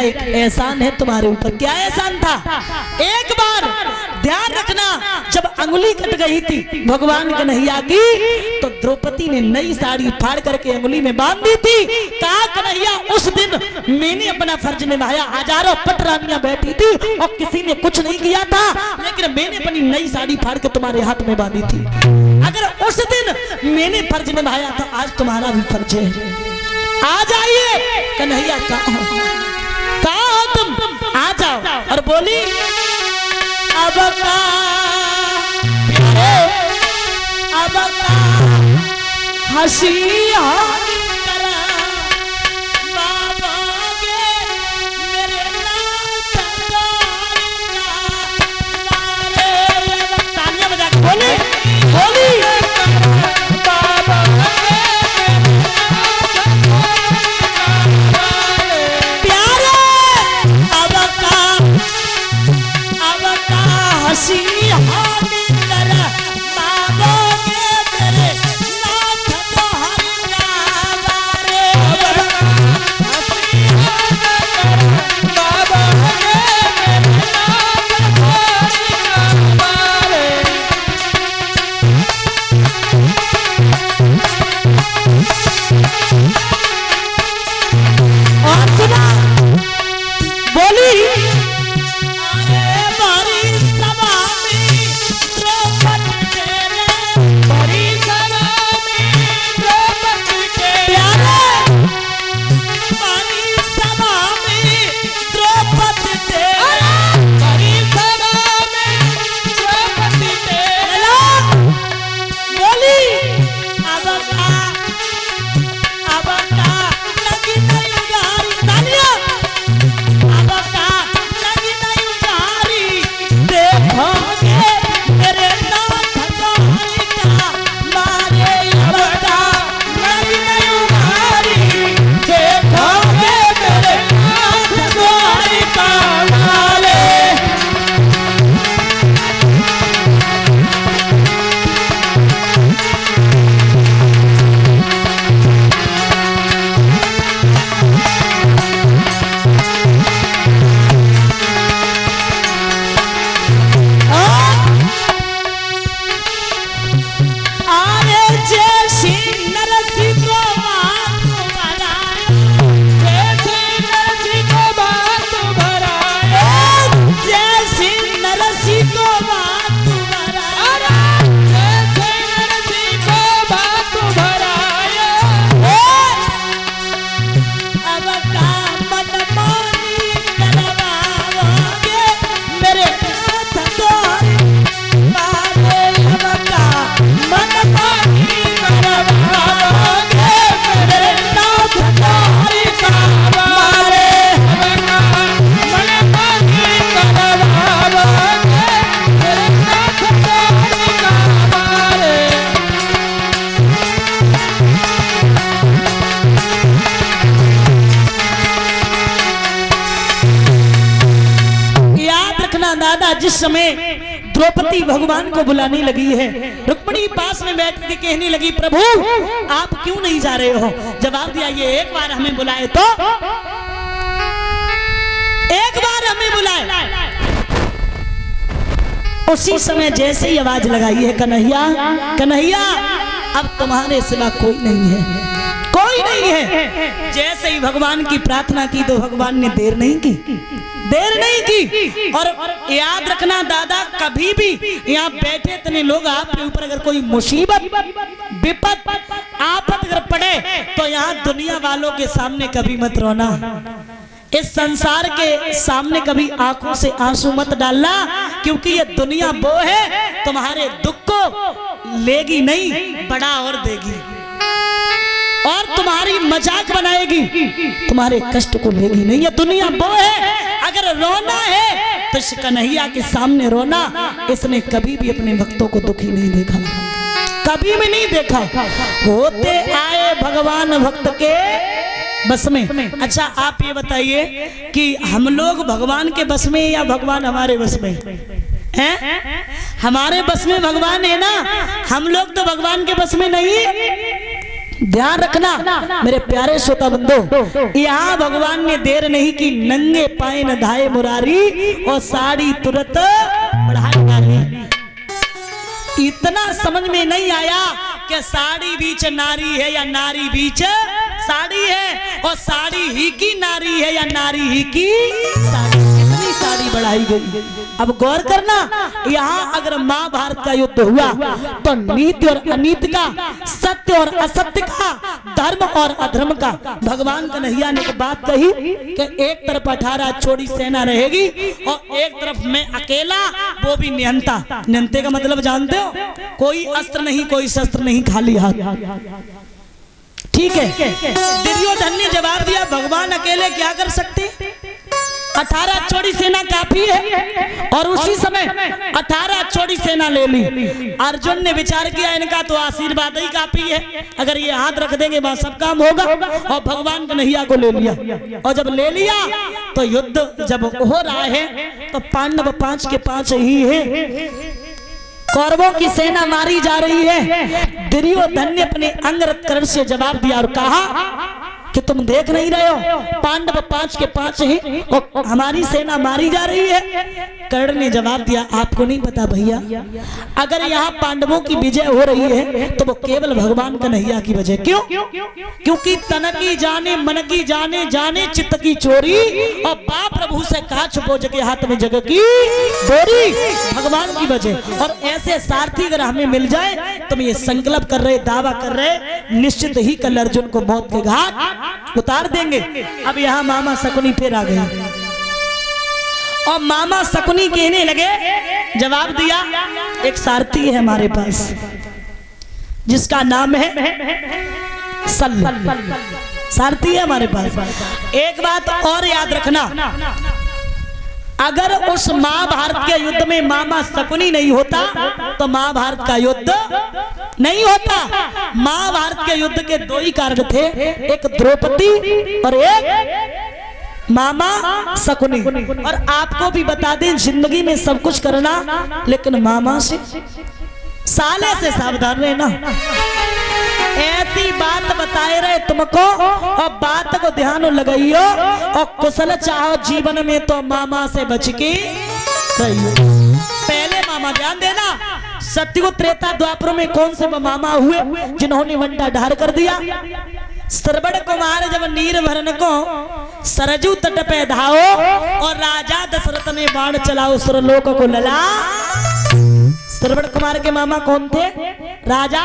एक एहसान है तुम्हारे ऊपर। क्या एहसान था? एक बार ध्यान रखना, जब अंगुली कट गई थी भगवान कन्हैया की, तो द्रौपदी ने नई साड़ी फाड़ करके अंगुली में बांध दी थी। कहा कन्हैया उस दिन मैंने अपना फर्ज निभाया, हजारों पटरानियां बैठी थी और किसी ने कुछ नहीं किया था, लेकिन मैंने अपनी नई साड़ी फाड़ के तुम्हारे हाथ में बांधी थी। अगर उस दिन मैंने फर्ज निभाया तो आज तुम्हारा भी फर्ज है। आ जाइए कन्हैया, कहाँ हो तुम? आ जाओ। और बोली अब का अब का हंसी जिस समय द्रौपदी भगवान को बुलाने लगी है, रुक्मिणी पास में बैठ के कहने लगी प्रभु आप क्यों नहीं जा रहे हो? जवाब दिया ये एक बार हमें बुलाए तो, एक बार हमें बुलाए। उसी समय जैसे ही आवाज लगाई है कन्हैया कन्हैया अब तुम्हारे सिवा कोई नहीं है, कोई नहीं है। जैसे ही भगवान की प्रार्थना की तो भगवान ने देर नहीं की, देर नहीं की। और याद रखना दादा, कभी भी यहाँ बैठे इतने लोग आपके ऊपर अगर कोई मुसीबत विपत आफत अगर पड़े तो यहाँ दुनिया वालों के सामने कभी मत रोना, इस संसार के सामने कभी आंखों से आंसू मत डालना, क्योंकि ये दुनिया वो है तुम्हारे दुख को लेगी नहीं, बड़ा और देगी और तुम्हारी मजाक बनाएगी, तुम्हारे कष्ट को लेगी नहीं। ये दुनिया वो है, अगर रोना है तो इस कन्हैया के सामने रोना। इसने कभी भी अपने भक्तों को दुखी नहीं देखा, कभी भी नहीं देखा। होते आए भगवान भक्त के बस में। अच्छा आप ये बताइए कि हम लोग भगवान के बस में या भगवान हमारे बस में हैं? हमारे बस में भगवान है ना, हम लोग तो भगवान के बस में नहीं। ध्यान रखना मेरे प्यारे श्रोता बंधो, यहाँ भगवान ने देर नहीं की, नंगे पाए न धाये मुरारी और साड़ी तुरंत बढ़ाई नारी। इतना समझ में नहीं आया कि साड़ी बीच नारी है या नारी बीच साड़ी है, और साड़ी ही की नारी है या नारी ही की साड़ी, कितनी साड़ी बढ़ाई गई। अब गौर करना, यहाँ अगर महाभारत का युद्ध हुआ तो नीति और अनीति का, सत्य और असत्य का, धर्म और अधर्म का, भगवान कन्हैया ने एक बात कही कि एक तरफ 18 छोड़ी सेना रहेगी और एक तरफ मैं अकेला, वो भी निहंता। निहंते का मतलब जानते हो, कोई अस्त्र नहीं, कोई शस्त्र नहीं, खाली हाथ। ठीक है, दुर्योधन ने जवाब दिया भगवान अकेले क्या कर सकते, 18 छोड़ी सेना काफी है। और उसी समय 18 छोड़ी सेना ले ली। अर्जुन ने विचार किया इनका तो आशीर्वाद ही काफी है, अगर ये हाथ रख देंगे वहां सब काम होगा, और भगवान कन्हैया को ले लिया। और जब ले लिया तो युद्ध जब हो रहा है तो पांडव 5 के 5 ही है, कौरवों की सेना मारी जा रही है। दुर्योधन ने अपने अंगरक्षक से जवाब दिया और कहा कि तुम देख नहीं रहे हो, पांडव 5 के 5 ही और हमारी सेना मारी जा रही है। कर्ण ने जवाब दिया आपको नहीं पता भैया, अगर यहाँ पांडवों की विजय हो रही है तो वो केवल भगवान कन्हैया की वजह। क्यों? क्योंकि तन की जाने मन की जाने, जाने चित्त की चोरी, और बाप प्रभु से कहा छुपो जग हाथ में जग की बोरी, भगवान की वजह। और ऐसे सारथी अगर हमें मिल जाए तो हम ये संकल्प कर रहे, दावा कर रहे, निश्चित ही कल अर्जुन को मौत के घाट उतार देंगे। अब यहाँ मामा शकुनी फिर आ गए और मामा शकुनी कहने लगे, जवाब दिया एक सारथी है हमारे पास जिसका नाम है सल्ल, सारथी है हमारे पास। एक बात और याद रखना, अगर उस महाभारत के युद्ध में मामा शकुनी नहीं होता तो महाभारत का युद्ध नहीं होता। महाभारत के युद्ध के 2 ही कारण थे, एक द्रौपदी और एक मामा शकुनी। और आपको भी बता दें, जिंदगी में सब कुछ करना लेकिन मामा से, साले से सावधान रहना। ऐसी बात बताए रहे तुमको और बात को ध्यान लगाइयो, और कुशल चाहो जीवन में तो मामा से बच के रहियो। पहले मामा, ध्यान देना, सत्युग त्रेता द्वापर में कौन से मामा हुए जिन्होंने वंडा ढार कर दिया। श्रवण कुमार जब नीरभरण को सरजू तट पे धाओ और राजा दशरथ ने बाण चलाओ सुरलोक को लला। श्रवण कुमार के मामा कौन थे? राजा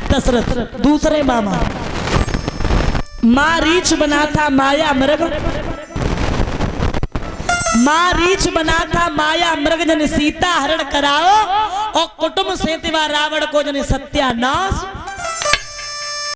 दशरथ। दूसरे मामा मारीच बना था माया मृग, मारीच बना था माया मृग जन सीता हरण कराओ, और कुटुंब से तिवा रावण को जन सत्यानाश